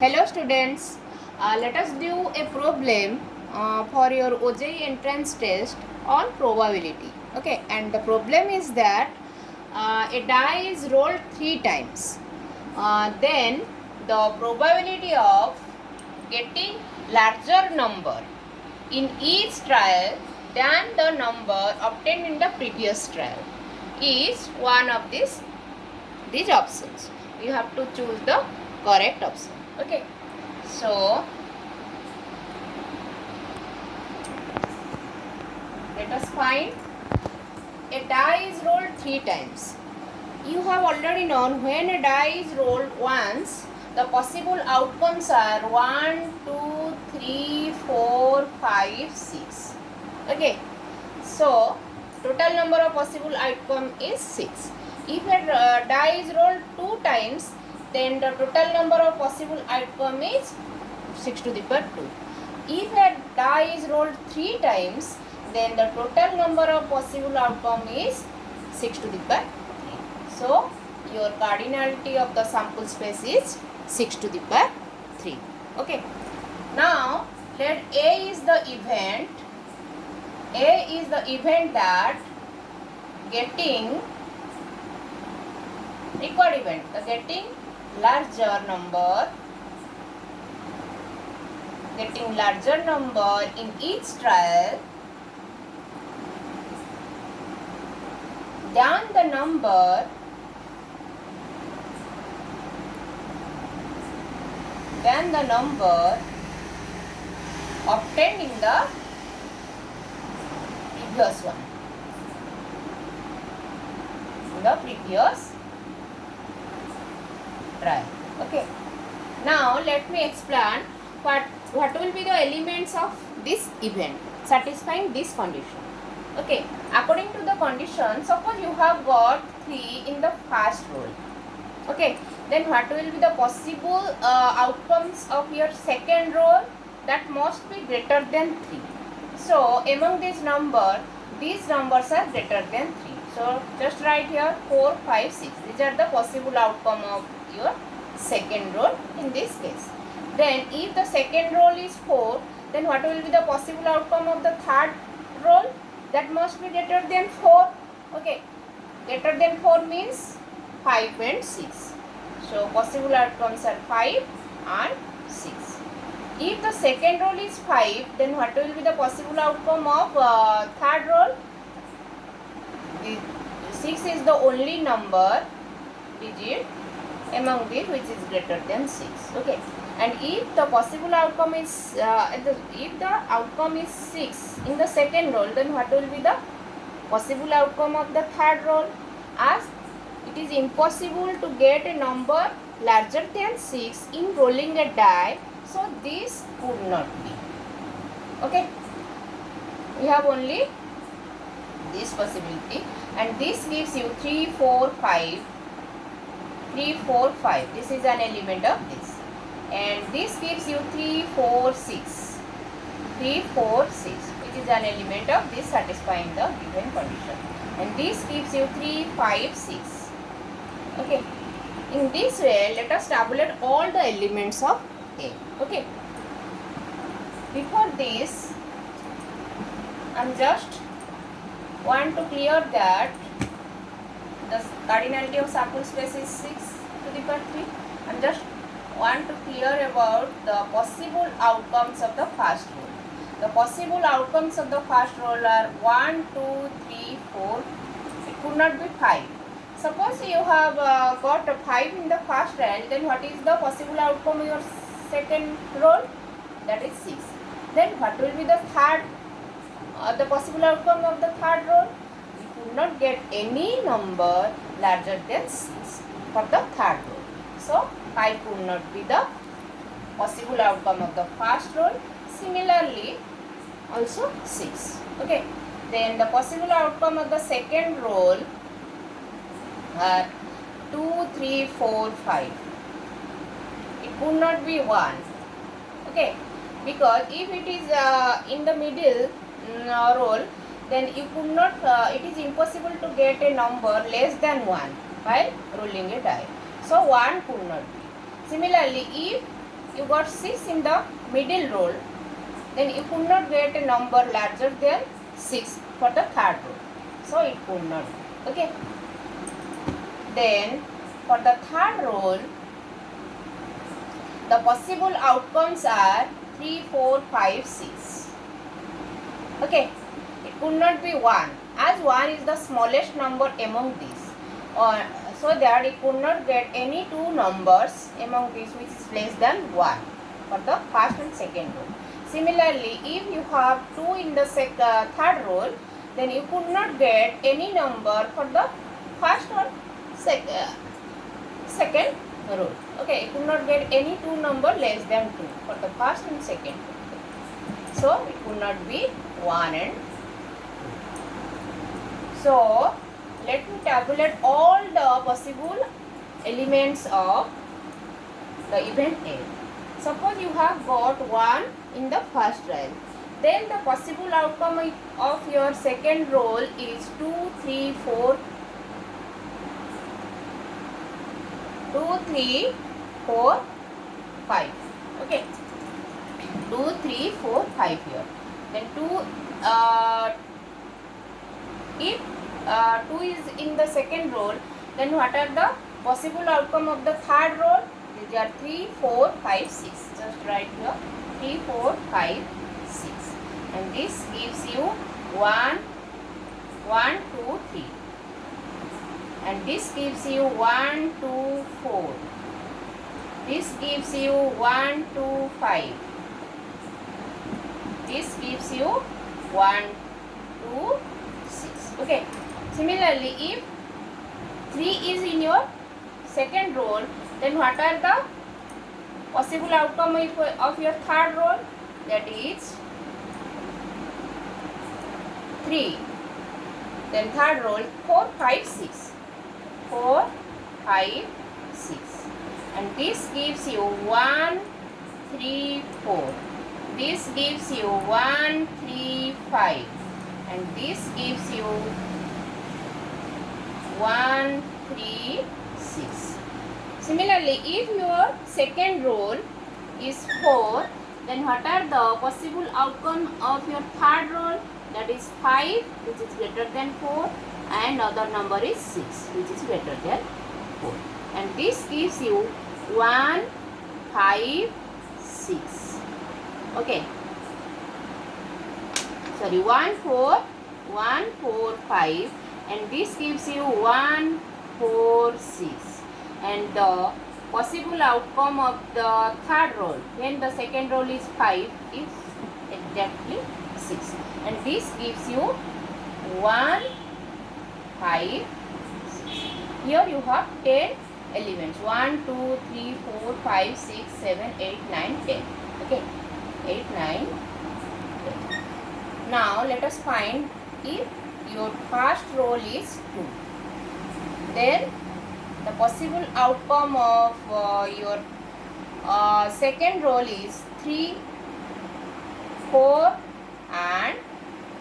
Hello students, let us do a problem for your OJEE entrance test on probability. Okay, and the problem is that a die is rolled 3 times. Then the probability of getting larger number in each trial than the number obtained in the previous trial is one of these options. You have to choose the correct option. Okay, so let us find a die is rolled 3 times. You have already known when a die is rolled once, the possible outcomes are 1, 2, 3, 4, 5, 6. Okay, so total number of possible outcome is 6. If a die is rolled 2 times, then the total number of possible outcome is 6 to the power 2. If a die is rolled 3 times, then the total number of possible outcome is 6 to the power 3. So, your cardinality of the sample space is 6 to the power 3. Okay. Now, let A is the event. A is the event that getting required event, the getting larger number in each trial than the number obtained in the previous one. In the previous trial. Okay. Now let me explain what will be the elements of this event satisfying this condition. Okay, according to the condition, suppose you have got 3 in the first roll. Okay, then what will be the possible outcomes of your second roll? That must be greater than 3. So among these numbers are greater than 3. So just write here 4, 5, 6. These are the possible outcome of your second roll in this case. Then if the second roll is 4, then what will be the possible outcome of the third roll? That must be greater than 4. Okay, greater than 4 means 5 and 6. So possible outcomes are 5 and 6. If the second roll is 5, then what will be the possible outcome of third roll? 6 is the only number digit among these which is greater than 6. Okay, and if the possible outcome is if the outcome is 6 in the second roll, then what will be the possible outcome of the third roll? As it is impossible to get a number larger than 6 in rolling a die, so this could not be. Okay, we have only this possibility, and this gives you 3, 4, 5. 3, 4, 5. This is an element of this. And this gives you 3, 4, 6. 3, 4, 6, which is an element of this satisfying the given condition. And this gives you 3, 5, 6. Okay. In this way, let us tabulate all the elements of A. Okay. Before this, I am just want to clear that the cardinality of sample space is 6 to the power 3. I just want to clear about the possible outcomes of the first roll. The possible outcomes of the first roll are 1, 2, 3, 4. It could not be 5. Suppose you have got a 5 in the first trial, then what is the possible outcome of your second roll? That is 6. Then what will be the third, the possible outcome of the third roll? You could not get any number larger than 6 for the third roll. So 5 could not be the possible outcome of the first roll. Similarly, also 6. Okay. Then the possible outcome of the second roll are 2, 3, 4, 5. It could not be 1. Okay. Because if it is in the middle roll, then you could not, it is impossible to get a number less than 1 while rolling a die. So 1 could not be. Similarly, if you got 6 in the middle row, then you could not get a number larger than 6 for the third row. So it could not. Okay. Then for the third row, the possible outcomes are 3, 4, 5, 6. Okay. It could not be 1, as 1 is the smallest number among these. So that it could not get any two numbers among these which is less than 1 for the first and second row. Similarly, if you have 2 in the third row, then you could not get any number for the first or second row. Okay, you could not get any two number less than 2 for the first and second row. So it could not be 1 and 2. So let me tabulate all the possible elements of the event A. Suppose you have got 1 in the first row. Then the possible outcome of your second row is 2, 3, 4, 5. Okay. 2, 3, 4, 5 here. Then if 2 is in the second row, then what are the possible outcome of the third row? These are 3, 4, 5, 6. Just write here 3, 4, 5, 6. And this gives you 1, 1, 2, 3. And this gives you 1, 2, 4. This gives you 1, 2, 5. This gives you 1, 2, 6. Okay. Similarly, if 3 is in your second row, then what are the possible outcome of your third row? That is 3. Then third row 4, 5, 6. 4, 5, 6. And this gives you 1, 3, 4. This gives you 1, 3, 5. And this gives you 1, 3, 6. Similarly, if your second row is 4, then what are the possible outcome of your third row? That is 5, which is greater than 4, and other number is 6, which is greater than 4. And this gives you 1, 5, 6. Okay. Sorry, 1, 4, 5, and this gives you 1, 4, 6. And the possible outcome of the third row when the second row is 5 is exactly 6. And this gives you 1, 5, 6. Here you have 10 elements. 1, 2, 3, 4, 5, 6, 7, 8, 9, 10. Okay. 8, 9, 10. Now let us find if your first row is 2. Then the possible outcome of your second row is 3, 4 and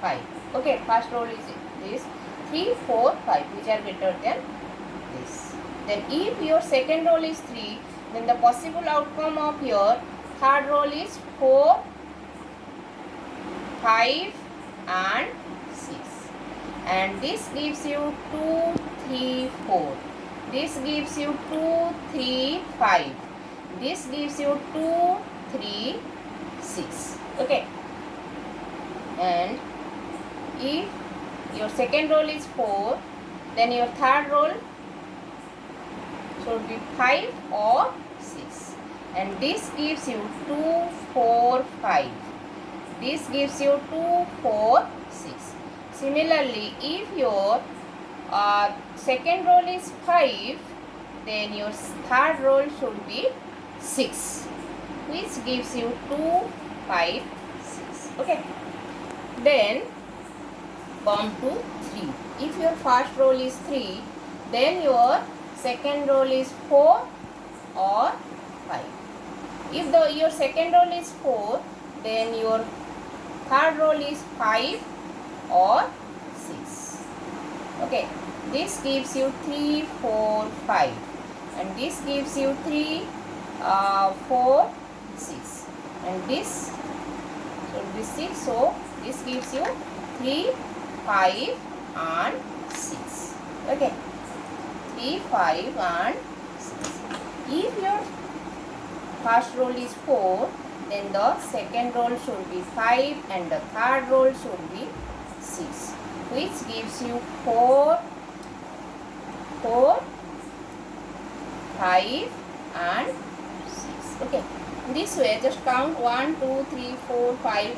5. Okay, first row is this 3, 4, 5, which are greater than this. Then if your second row is 3, then the possible outcome of your third row is 4, 5 and 6. And this gives you 2, 3, 4. This gives you 2, 3, 5. This gives you 2, 3, 6. Okay. And if your second row is 4, then your third row should be 5 or 6. And this gives you 2, 4, 5. This gives you 2, 4, 6. Similarly, if your second row is 5, then your third row should be 6, which gives you 2, 5, 6. Okay. Then come to 3. If your first row is 3, then your second row is 4 or 5. If your second row is 4, then your third row is 5 or 6. Okay. This gives you 3, 4, 5. And this gives you 3, 4, 6. And this should be 6. So this gives you 3, 5 and 6. Okay. 3, 5 and 6. If your first roll is 4, then the second roll should be 5 and the third roll should be 6, which gives you 4, 4, 5 and 6. Okay. This way just count 1, 2, 3, 4, 5,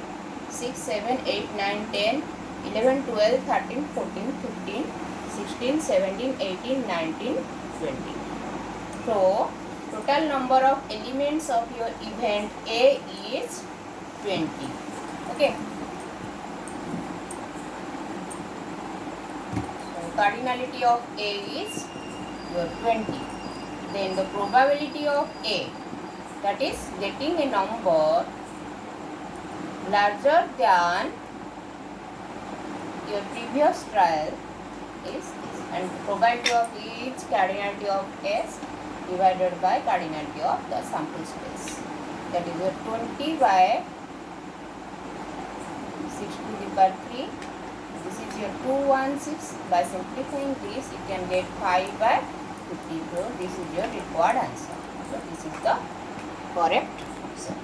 6, 7, 8, 9, 10, 11, 12, 13, 14, 15, 16, 17, 18, 19, 20. So total number of elements of your event A is 20. Okay. So cardinality of A is your 20. Then the probability of A, that is getting a number larger than your previous trial, is this. And probability of each cardinality of S divided by cardinality of the sample space. That is your 20 by 6 to the power 3. This is your 216. By simplifying this, you can get 5 by 54. This is your required answer. So this is the correct answer.